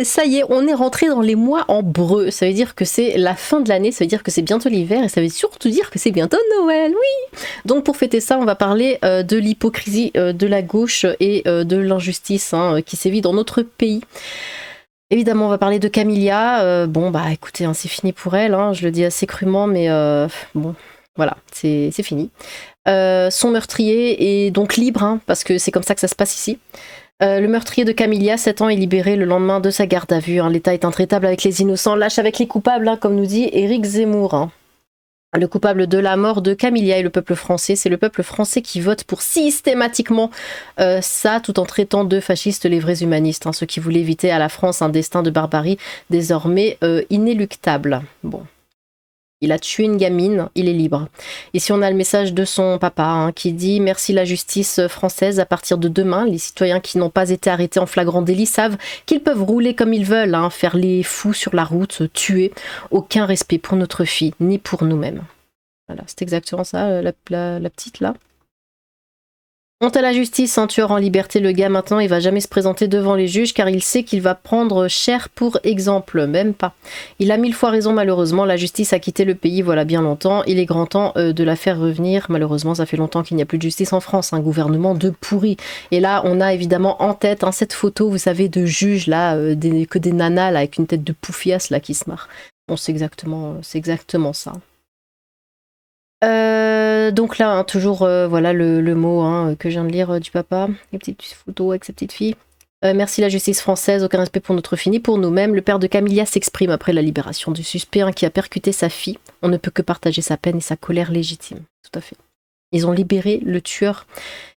Et ça y est, on est rentré dans les mois en breu. Ça veut dire que c'est la fin de l'année, ça veut dire que c'est bientôt l'hiver et ça veut surtout dire que c'est bientôt Noël, oui. Donc pour fêter ça, on va parler de l'hypocrisie de la gauche et de l'injustice qui sévit dans notre pays. Évidemment, on va parler de Camilla. Bon, bah écoutez, c'est fini pour elle, je le dis assez crûment, mais bon, voilà, c'est fini. Son meurtrier est donc libre, parce que c'est comme ça que ça se passe ici. Le meurtrier de Camilla, 7 ans, est libéré le lendemain de sa garde à vue. L'État est intraitable avec les innocents, lâche avec les coupables, comme nous dit Éric Zemmour. Le coupable de la mort de Camilla est le peuple français. C'est le peuple français qui vote pour systématiquement ça, tout en traitant de fascistes les vrais humanistes, ceux qui voulaient éviter à la France un destin de barbarie désormais inéluctable. Bon. Il a tué une gamine, il est libre. Ici, on a le message de son papa qui dit « Merci la justice française, à partir de demain, les citoyens qui n'ont pas été arrêtés en flagrant délit savent qu'ils peuvent rouler comme ils veulent, faire les fous sur la route, tuer. Aucun respect pour notre fille, ni pour nous-mêmes. » Voilà, c'est exactement ça, la petite là. Honte à la justice, un tueur en liberté, le gars maintenant il va jamais se présenter devant les juges car il sait qu'il va prendre cher pour exemple, même pas. Il a 1000 fois raison malheureusement, la justice a quitté le pays voilà bien longtemps, il est grand temps de la faire revenir, malheureusement ça fait longtemps qu'il n'y a plus de justice en France, un gouvernement de pourri. Et là on a évidemment en tête cette photo, vous savez, de juges là, que des nanas là, avec une tête de poufias là qui se marrent. Bon c'est exactement ça. Donc là, toujours voilà le mot que je viens de lire du papa, les petites photos avec sa petite fille. Merci la justice française, aucun respect pour notre fille ni pour nous-mêmes. Le père de Camilla s'exprime après la libération du suspect qui a percuté sa fille. On ne peut que partager sa peine et sa colère légitime. Tout à fait. Ils ont libéré le tueur.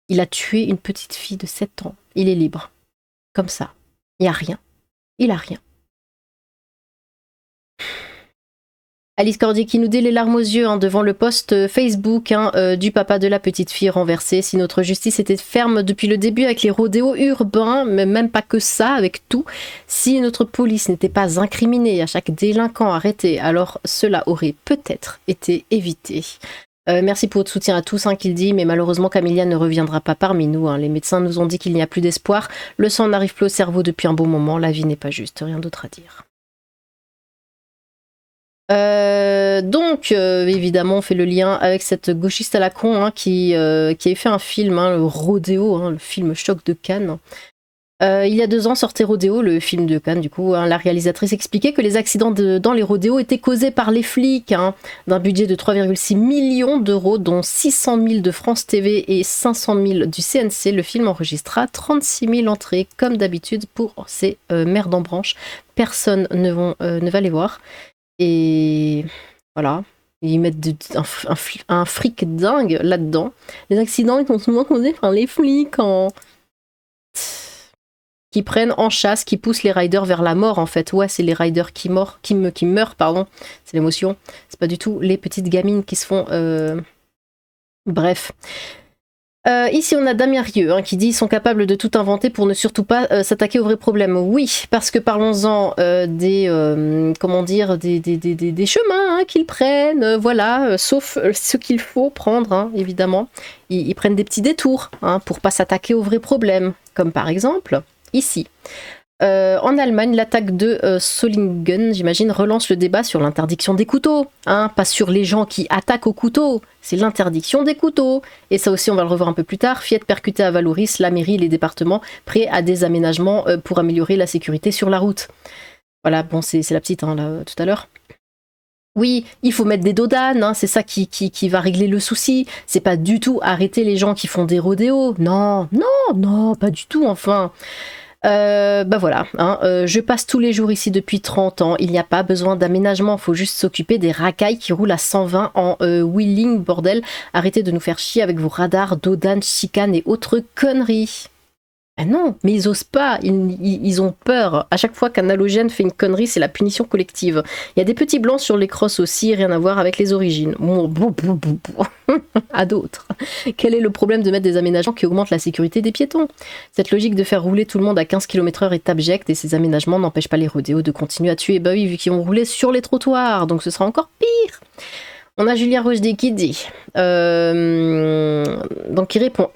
Il a tué une petite fille de 7 ans. Il est libre. Comme ça. Il n'y a rien. Il a rien. Alice Cordier qui nous dit les larmes aux yeux devant le post Facebook du papa de la petite fille renversée. Si notre justice était ferme depuis le début avec les rodéos urbains, mais même pas que ça, avec tout, si notre police n'était pas incriminée à chaque délinquant arrêté, alors cela aurait peut-être été évité. Merci pour votre soutien à tous, qu'il dit, mais malheureusement Camilla ne reviendra pas parmi nous. Les médecins nous ont dit qu'il n'y a plus d'espoir, le sang n'arrive plus au cerveau depuis un bon moment, la vie n'est pas juste, rien d'autre à dire. Donc évidemment on fait le lien avec cette gauchiste à la con qui avait fait un film, le Rodéo, le film Choc de Cannes. Il y a 2 ans sortait Rodéo, le film de Cannes du coup. La réalisatrice expliquait que les accidents dans les rodéos étaient causés par les flics, d'un budget de 3,6 millions d'euros, dont 600 000 de France TV et 500 000 du CNC. Le film enregistra 36 000 entrées, comme d'habitude pour ces merdes en branche. Personne ne va les voir. Et voilà, ils mettent un fric dingue là-dedans. Les accidents ils sont souvent causés par les flics qui prennent en chasse, qui poussent les riders vers la mort en fait. Ouais, c'est les riders qui meurent, pardon. C'est l'émotion. C'est pas du tout les petites gamines qui se font... Bref. Ici on a Damien Rieu qui dit ils sont capables de tout inventer pour ne surtout pas s'attaquer aux vrais problèmes. Oui, parce que parlons-en des chemins qu'ils prennent, voilà, sauf ce qu'il faut prendre, évidemment. Ils prennent des petits détours pour pas s'attaquer aux vrais problèmes, comme par exemple ici. En Allemagne, l'attaque de Solingen, j'imagine, relance le débat sur l'interdiction des couteaux. Pas sur les gens qui attaquent au couteau, c'est l'interdiction des couteaux. Et ça aussi, on va le revoir un peu plus tard. Fiat percuté à Valoris, la mairie, les départements prêts à des aménagements pour améliorer la sécurité sur la route. Voilà, bon, c'est la petite, là, tout à l'heure. Oui, il faut mettre des dodanes, c'est ça qui va régler le souci. C'est pas du tout arrêter les gens qui font des rodéos. Non, pas du tout, enfin... voilà, je passe tous les jours ici depuis 30 ans, il n'y a pas besoin d'aménagement, faut juste s'occuper des racailles qui roulent à 120 en wheeling, bordel, arrêtez de nous faire chier avec vos radars, dodanes, chicanes et autres conneries. Ah non, mais ils osent pas, ils ont peur. À chaque fois qu'un halogène fait une connerie, c'est la punition collective. Il y a des petits blancs sur les crosses aussi, rien à voir avec les origines. À d'autres. Quel est le problème de mettre des aménagements qui augmentent la sécurité des piétons? Cette logique de faire rouler tout le monde à 15 km/h est abjecte et ces aménagements n'empêchent pas les rodéos de continuer à tuer. Bah oui, vu qu'ils vont rouler sur les trottoirs, donc ce sera encore pire. On a Julien Rochdet qui dit, donc il répond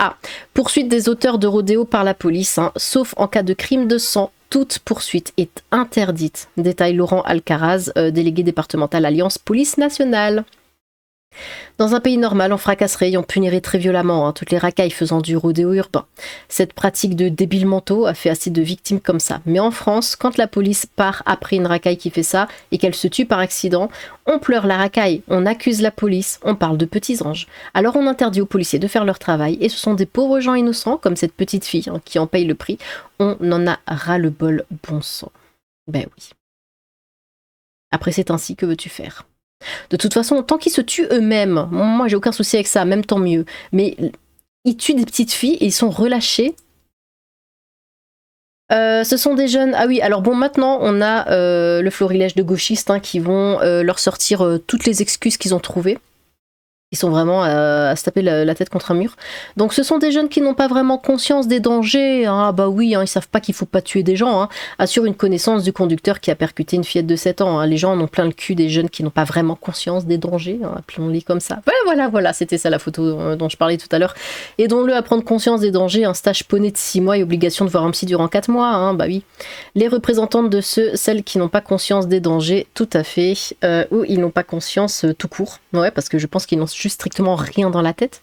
poursuite des auteurs de rodéo par la police, hein, sauf en cas de crime de sang, toute poursuite est interdite. Détaille Laurent Alcaraz, délégué départemental Alliance Police Nationale. Dans un pays normal, on fracasserait et on punirait très violemment toutes les racailles faisant du rodéo urbain. Cette pratique de débiles mentaux a fait assez de victimes comme ça. Mais en France, quand la police part après une racaille qui fait ça et qu'elle se tue par accident, on pleure la racaille, on accuse la police, on parle de petits anges. Alors on interdit aux policiers de faire leur travail et ce sont des pauvres gens innocents, comme cette petite fille qui en paye le prix. On en a ras-le-bol, bon sang. Ben oui. Après c'est ainsi, que veux-tu faire ? De toute façon, tant qu'ils se tuent eux-mêmes, moi j'ai aucun souci avec ça, même tant mieux. Mais ils tuent des petites filles et ils sont relâchés. Ce sont des jeunes... Ah oui, alors bon, maintenant on a le florilège de gauchistes qui vont leur sortir toutes les excuses qu'ils ont trouvées. Ils sont vraiment à se taper la tête contre un mur. Donc ce sont des jeunes qui n'ont pas vraiment conscience des dangers. Ah bah oui, ils savent pas qu'il faut pas tuer des gens. Assure une connaissance du conducteur qui a percuté une fillette de 7 ans. Les gens en ont plein le cul, des jeunes qui n'ont pas vraiment conscience des dangers. Appelons-les comme ça. Ouais, voilà, c'était ça la photo dont je parlais tout à l'heure. Aidons-le à prendre conscience des dangers. Un stage poney de 6 mois et obligation de voir un psy durant 4 mois. Bah oui. Les représentantes de celles qui n'ont pas conscience des dangers, tout à fait. Ou ils n'ont pas conscience tout court. Ouais, parce que je pense qu'ils n'ont juste strictement rien dans la tête.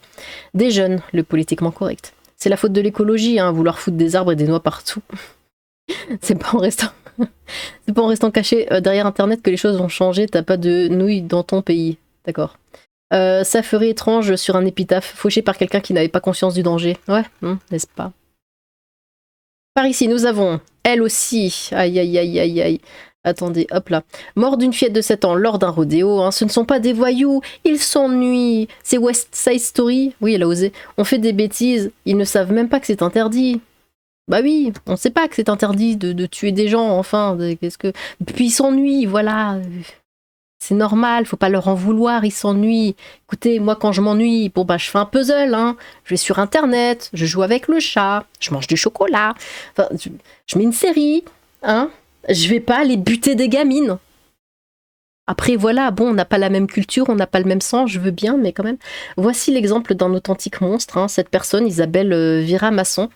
Des jeunes, le politiquement correct. C'est la faute de l'écologie, vouloir foutre des arbres et des noix partout. C'est pas en restant caché derrière internet que les choses vont changer. T'as pas de nouilles dans ton pays. D'accord. Ça ferait étrange sur un épitaphe, fauché par quelqu'un qui n'avait pas conscience du danger. Ouais, n'est-ce pas? Par ici, nous avons, elle aussi, aïe aïe aïe aïe aïe. Attendez, hop là. Mort d'une fillette de 7 ans lors d'un rodéo. Ce ne sont pas des voyous, ils s'ennuient. C'est West Side Story. Oui, elle a osé. On fait des bêtises, ils ne savent même pas que c'est interdit. Bah oui, on ne sait pas que c'est interdit de tuer des gens, enfin. Puis ils s'ennuient, voilà. C'est normal, faut pas leur en vouloir, ils s'ennuient. Écoutez, moi quand je m'ennuie, je fais un puzzle, Je vais sur internet, je joue avec le chat, je mange du chocolat. Enfin, je mets une série, Je vais pas aller buter des gamines. Après, voilà, bon, on n'a pas la même culture, on n'a pas le même sang, je veux bien, mais quand même. Voici l'exemple d'un authentique monstre. Cette personne, Isabelle Vira Masson,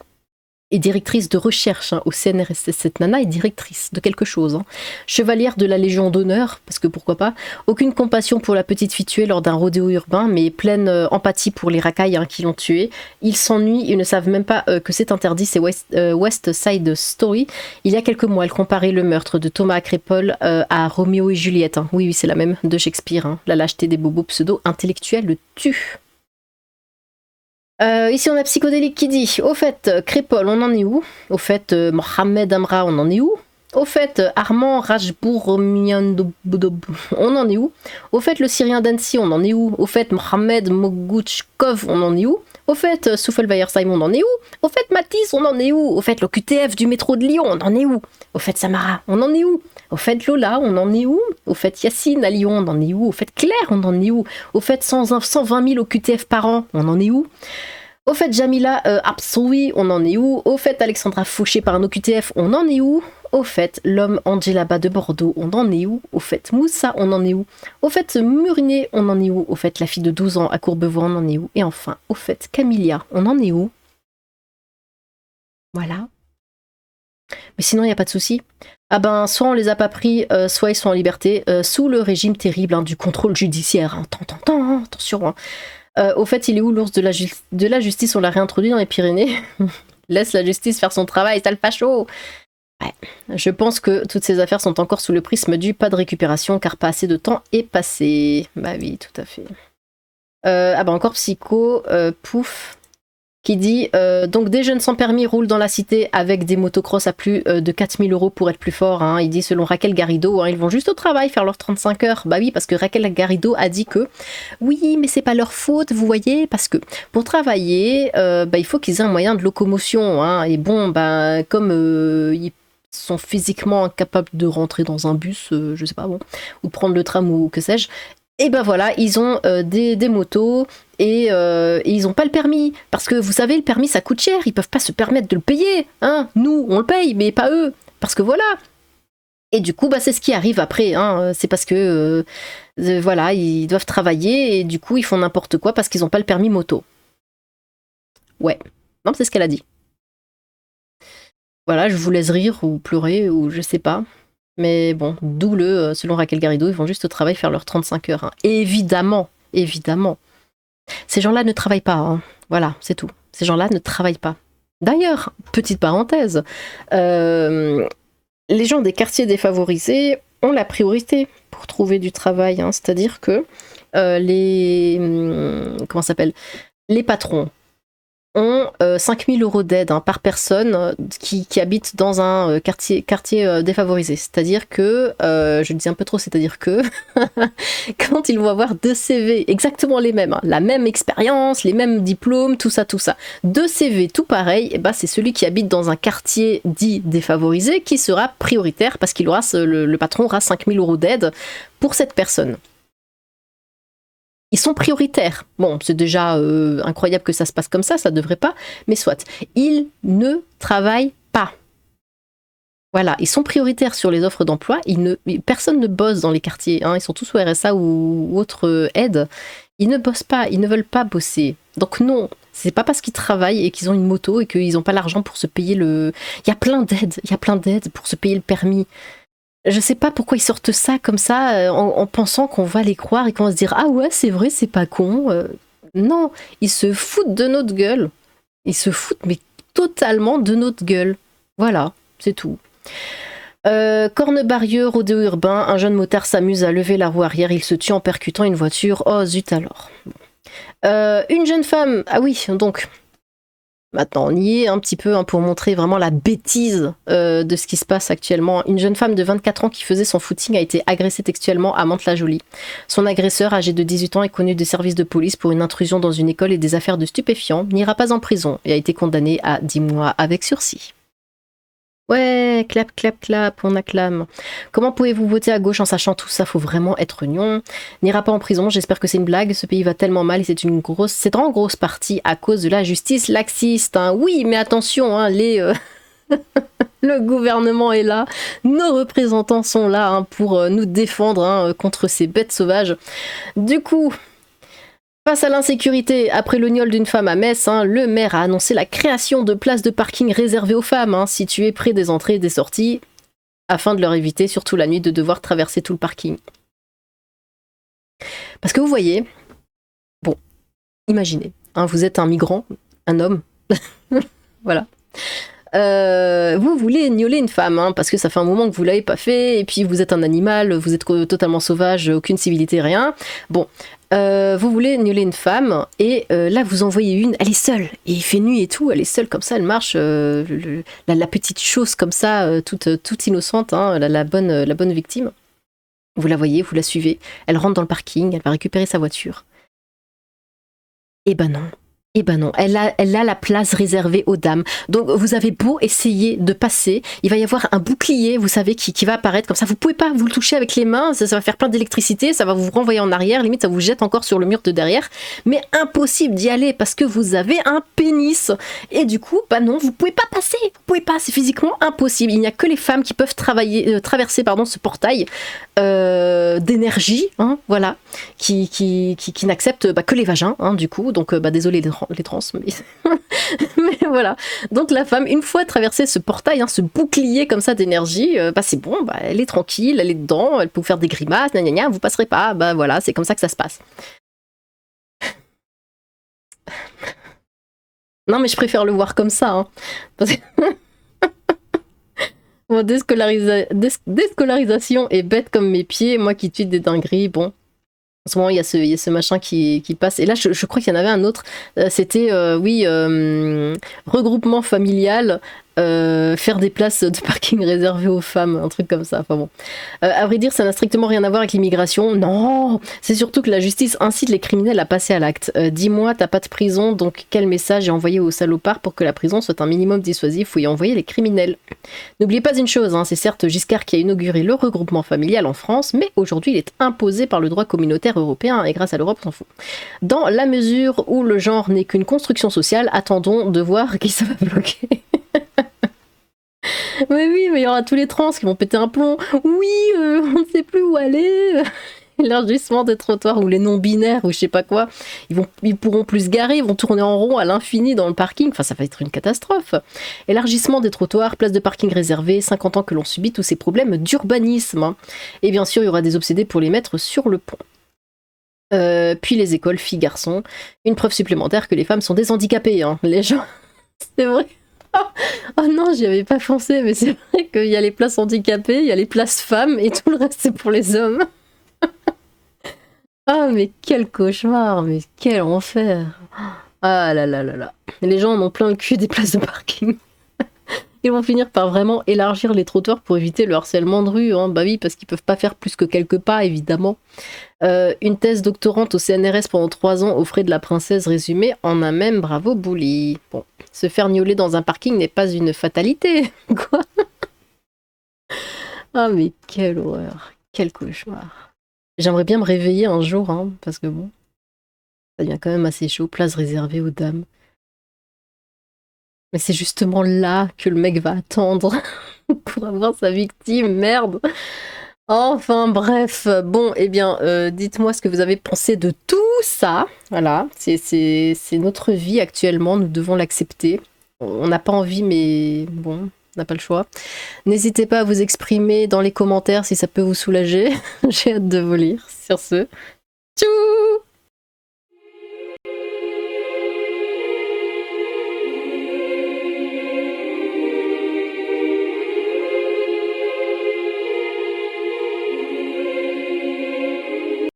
est directrice de recherche au CNRS. Cette nana est directrice de quelque chose. Chevalière de la Légion d'honneur, parce que pourquoi pas. Aucune compassion pour la petite fille tuée lors d'un rodéo urbain, mais pleine empathie pour les racailles qui l'ont tuée. Ils s'ennuient, ils ne savent même pas que c'est interdit, c'est West Side Story. Il y a quelques mois, elle comparait le meurtre de Thomas Crépol à Roméo et Juliette. Oui, c'est la même de Shakespeare. La lâcheté des bobos pseudo-intellectuels le tue. Ici on a Psychodélique qui dit, au fait, Crépol, on en est où? Au fait, Mohamed Amra, on en est où? Au fait, Armand Rajbour, on en est où? Au fait, le Syrien d'Annecy, on en est où? Au fait, Mohamed Mogouchkov, on en est où? Au fait, Soufel-Weyersheim, on en est où? Au fait, Matisse, on en est où? Au fait, l'OQTF du métro de Lyon, on en est où? Au fait, Samara, on en est où? Au fait, Lola, on en est où? Au fait, Yacine à Lyon, on en est où? Au fait, Claire, on en est où? Au fait, 120 000 OQTF par an, on en est où? Au fait, Jamila Absoui, on en est où? Au fait, Alexandra Fauché par un OQTF, on en est où? Au fait, l'homme Angelaba de Bordeaux, on en est où? Au fait, Moussa, on en est où? Au fait, Murinet, on en est où? Au fait, la fille de 12 ans à Courbevoie, on en est où? Et enfin, au fait, Camilla, on en est où? Voilà. Mais sinon, il n'y a pas de souci. Ah ben, soit on les a pas pris, soit ils sont en liberté, sous le régime terrible du contrôle judiciaire. Attention. Au fait, il est où l'ours de la justice? On l'a réintroduit dans les Pyrénées. Laisse la justice faire son travail, sale facho. Ouais. Je pense que toutes ces affaires sont encore sous le prisme du pas de récupération, car pas assez de temps est passé. Bah oui, tout à fait. Encore Psycho, pouf, qui dit donc des jeunes sans permis roulent dans la cité avec des motocross à plus de 4000 € pour être plus fort. Il dit selon Raquel Garrido, ils vont juste au travail faire leurs 35 heures. Bah oui, parce que Raquel Garrido a dit que oui, mais c'est pas leur faute, vous voyez, parce que pour travailler, il faut qu'ils aient un moyen de locomotion. Et bon, comme ils sont physiquement incapables de rentrer dans un bus, je sais pas, bon, ou de prendre le tram ou que sais-je, et ben voilà, ils ont des motos et ils n'ont pas le permis. Parce que vous savez, le permis ça coûte cher, ils peuvent pas se permettre de le payer. Nous, on le paye, mais pas eux. Parce que voilà, Et du coup, bah, c'est ce qui arrive après, hein. C'est parce que, voilà, ils doivent travailler et du coup, ils font n'importe quoi parce qu'ils n'ont pas le permis moto. Ouais, non, c'est ce qu'elle a dit. Voilà, je vous laisse rire ou pleurer ou je sais pas. Mais bon, d'où selon Raquel Garrido, ils vont juste au travail faire leurs 35 heures, hein. Évidemment, évidemment. Ces gens-là ne travaillent pas, hein. Voilà, c'est tout. Ces gens-là ne travaillent pas. D'ailleurs, petite parenthèse, les gens des quartiers défavorisés ont la priorité pour trouver du travail, hein. C'est-à-dire que comment ça s'appelle, les patrons ont 5 000 € d'aide, hein, par personne qui habite dans un quartier défavorisé. C'est-à-dire que, je le dis un peu trop, c'est-à-dire que quand ils vont avoir 2 CV, exactement les mêmes, hein, la même expérience, les mêmes diplômes, tout ça, 2 CV tout pareil, et bah, c'est celui qui habite dans un quartier dit défavorisé qui sera prioritaire parce qu'il aura le patron aura 5 000 € d'aide pour cette personne. Ils sont prioritaires. Bon, c'est déjà incroyable que ça se passe comme ça devrait pas, mais soit. Ils ne travaillent pas. Voilà, ils sont prioritaires sur les offres d'emploi, personne ne bosse dans les quartiers, hein. Ils sont tous au RSA ou autre aide. Ils ne bossent pas, ils ne veulent pas bosser. Donc non, c'est pas parce qu'ils travaillent et qu'ils ont une moto et qu'ils n'ont pas l'argent pour se payer il y a plein d'aides pour se payer le permis. Je sais pas pourquoi ils sortent ça comme ça en pensant qu'on va les croire et qu'on va se dire ah ouais c'est vrai c'est pas con. Non, ils se foutent de notre gueule. Ils se foutent mais totalement de notre gueule. Voilà, c'est tout. Cornebarieux, rodéo urbain, un jeune motard s'amuse à lever la roue arrière, il se tue en percutant une voiture. Oh zut alors. Une jeune femme, ah oui donc... Maintenant, on y est un petit peu, hein, pour montrer vraiment la bêtise de ce qui se passe actuellement. Une jeune femme de 24 ans qui faisait son footing a été agressée textuellement à Mantes-la-Jolie. Son agresseur, âgé de 18 ans, est connu des services de police pour une intrusion dans une école et des affaires de stupéfiants, n'ira pas en prison et a été condamné à 10 mois avec sursis. Ouais, clap, clap, clap, on acclame. Comment pouvez-vous voter à gauche en sachant tout ça? Faut vraiment être nion. N'ira pas en prison, j'espère que c'est une blague. Ce pays va tellement mal et c'est en grosse partie à cause de la justice laxiste, hein. Oui, mais attention, hein, le gouvernement est là, nos représentants sont là, hein, pour nous défendre, hein, contre ces bêtes sauvages. Du coup... Face à l'insécurité, après le gnôle d'une femme à Metz, hein, le maire a annoncé la création de places de parking réservées aux femmes, hein, situées près des entrées et des sorties, afin de leur éviter, surtout la nuit, de devoir traverser tout le parking. Parce que vous voyez, bon, imaginez, hein, vous êtes un migrant, un homme, voilà. Vous voulez gnôler une femme, hein, parce que ça fait un moment que vous l'avez pas fait, et puis vous êtes un animal, vous êtes totalement sauvage, aucune civilité, rien. Bon, vous voulez gnôler une femme, et là vous envoyez une, elle est seule, et il fait nuit et tout, elle est seule comme ça, elle marche, la petite chose comme ça, toute innocente, hein, la bonne victime. Vous la voyez, vous la suivez, elle rentre dans le parking, elle va récupérer sa voiture. Eh ben non. Eh ben non, elle a la place réservée aux dames. Donc vous avez beau essayer de passer, il va y avoir un bouclier, vous savez, qui va apparaître comme ça. Vous pouvez pas vous le toucher avec les mains, ça va faire plein d'électricité, ça va vous renvoyer en arrière, limite ça vous jette encore sur le mur de derrière. Mais impossible d'y aller parce que vous avez un pénis. Et du coup, bah non, vous pouvez pas passer. Vous pouvez pas, c'est physiquement impossible. Il n'y a que les femmes qui peuvent traverser ce portail d'énergie, hein, voilà, qui n'acceptent que les vagins, hein, du coup. Donc désolé les trans, mais voilà. Donc la femme, une fois traversé ce portail, hein, ce bouclier comme ça d'énergie, c'est bon, elle est tranquille, elle est dedans, elle peut vous faire des grimaces, gna gna gna, vous passerez pas, voilà, c'est comme ça que ça se passe. Non mais je préfère le voir comme ça, hein. Parce que... Bon, déscolarisation est bête comme mes pieds, moi qui tweete des dingueries, bon. En ce moment, il y a ce machin qui passe. Et là, je crois qu'il y en avait un autre. C'était, regroupement familial, faire des places de parking réservées aux femmes, un truc comme ça. Enfin bon. À vrai dire, ça n'a strictement rien à voir avec l'immigration. Non, c'est surtout que la justice incite les criminels à passer à l'acte. 10 mois, t'as pas de prison, donc quel message est envoyé aux salopards pour que la prison soit un minimum dissuasif? Faut y envoyer les criminels. N'oubliez pas une chose, hein, c'est certes Giscard qui a inauguré le regroupement familial en France, mais aujourd'hui il est imposé par le droit communautaire européen, et grâce à l'Europe on s'en fout. Dans la mesure où le genre n'est qu'une construction sociale, attendons de voir qui ça va bloquer. Mais oui, mais il y aura tous les trans qui vont péter un plomb. Oui, on ne sait plus où aller. L'élargissement des trottoirs ou les non-binaires ou je sais pas quoi, ils pourront plus se garer, ils vont tourner en rond à l'infini dans le parking, enfin ça va être une catastrophe. Élargissement des trottoirs, places de parking réservées, 50 ans que l'on subit tous ces problèmes d'urbanisme. Hein. Et bien sûr, il y aura des obsédés pour les mettre sur le pont. Puis les écoles, filles, garçons, une preuve supplémentaire que les femmes sont des handicapés. Hein. Les gens, c'est vrai. Oh non, j'y avais pas pensé, mais c'est vrai qu'il y a les places handicapées, il y a les places femmes et tout le reste c'est pour les hommes. Ah, mais quel cauchemar, mais quel enfer. Ah là là là là. Les gens en ont plein le cul des places de parking. Ils vont finir par vraiment élargir les trottoirs pour éviter le harcèlement de rue. Hein. Bah oui, parce qu'ils peuvent pas faire plus que quelques pas, évidemment. Une thèse doctorante au CNRS pendant 3 ans aux frais de la princesse résumée en un même bravo Bouli. Bon, se faire gnoler dans un parking n'est pas une fatalité. Quoi? Ah mais quelle horreur. Quel cauchemar. J'aimerais bien me réveiller un jour, hein, parce que bon, ça devient quand même assez chaud. Place réservée aux dames. Mais c'est justement là que le mec va attendre pour avoir sa victime, merde. Enfin bref, bon, eh bien, dites-moi ce que vous avez pensé de tout ça. Voilà, c'est notre vie actuellement, nous devons l'accepter. On n'a pas envie, mais bon, on n'a pas le choix. N'hésitez pas à vous exprimer dans les commentaires si ça peut vous soulager. J'ai hâte de vous lire. Sur ce, tchou!